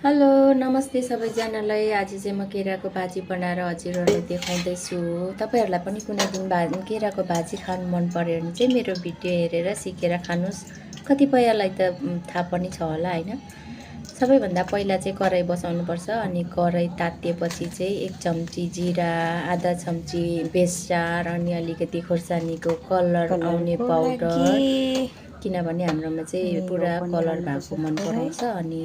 Hello नमस्ते सबैजनालाई। आज चाहिँ म केराको भाजी बनाएर हजुरहरूलाई देखाउँदैछु। तपाईँहरूलाई पनि कुनै दिन केराको भाजी खानु मन पर्यो भने चाहिँ मेरो भिडियो हेरेर सिकेर खानुहोस्। कतिपयलाई त थाहा पनि छ होला हैन। सबैभन्दा पहिला चाहिँ कराई बसाउनुपर्छ अनि कराई तातिएपछि चाहिँ 1 चम्ची जिरा, आधा चम्ची बेसार अनि अलिकति खुर्सानीको कलर आउने पाउडर, किनभने हाम्रोमा चाहिँ पुरा कलर भएको मन पराउँछ। अनि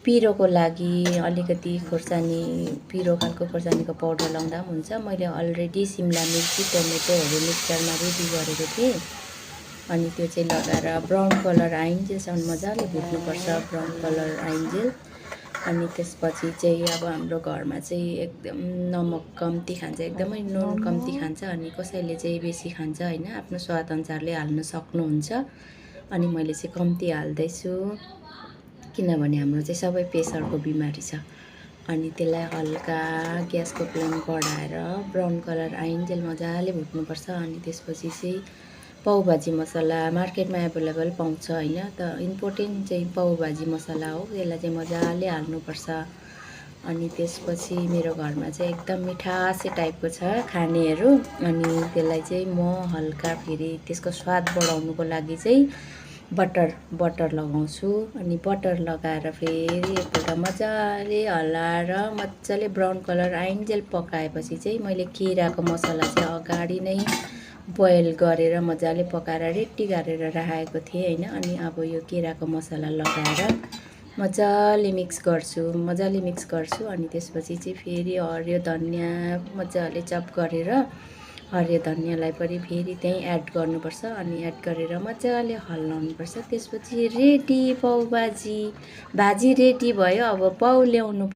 पिरोको लागि अलिकति खुर्सानी, पिरो खालको खुर्सानीको पाउडर लाउँदा पनि हुन्छ। मैले अलरेडी सिमला मिर्ची, टमेटोहरू मिक्सरमा रेडी गरेको थिएँ। अनि त्यो चाहिँ लगाएर ब्राउन कलर आइन्जेलसम्म मजाले भुट्नुपर्छ, ब्राउन कलर आइन्जेल। अनि त्यसपछि चाहिँ अब हाम्रो घरमा चाहिँ एकदम नमक कम्ती खान्छ, एकदमै नुन कम्ती खान्छ। अनि कसैले चाहिँ बेसी खान्छ हैन, आफ्नो स्वाद अनुसारले हाल्न सक्नुहुन्छ। अनि मैले चाहिँ कम्ती हाल्दैछु किनभने हाम्रो चाहिँ सबै प्रेसरको बिमारी छ। अनि त्यसलाई हल्का ग्यासको फ्लेम बढाएर ब्राउन कलर आइन्जेल मजाले भुट्नुपर्छ। अनि त्यसपछि चाहिँ पाउभाजी मसला मार्केटमा एभाइलेबल पाउँछ हैन, त इम्पोर्टेन्ट चाहिँ पाउभाजी मसला हो, त्यसलाई चाहिँ मजाले हाल्नुपर्छ। अनि त्यसपछि मेरो घरमा चाहिँ एकदम मिठासे टाइपको छ खानेहरू। अनि त्यसलाई चाहिँ म हल्का फेरि त्यसको स्वाद बढाउनुको लागि चाहिँ बटर लगाउँछु। अनि बटर लगाएर फेरि एकपल्ट मजाले हल्लाएर मजाले ब्राउन कलर आइन्जेल पकाएपछि चाहिँ मैले केराको मसला चाहिँ अगाडि नै बोइल गरेर मजाले पकाएर रेडी गरेर राखेको थिएँ हैन। अनि अब यो केराको मसला लगाएर मजाले मिक्स गर्छु। अनि त्यसपछि चाहिँ फेरि हरियो धनियाँ मजाले चप गरेर हरियो धनियाँलाई पनि फेरि त्यहीँ एड गर्नुपर्छ। अनि एड गरेर मजाले हल्लाउनुपर्छ। त्यसपछि रेडी भाजी रेडी भयो। अब पाउ ल्याउनु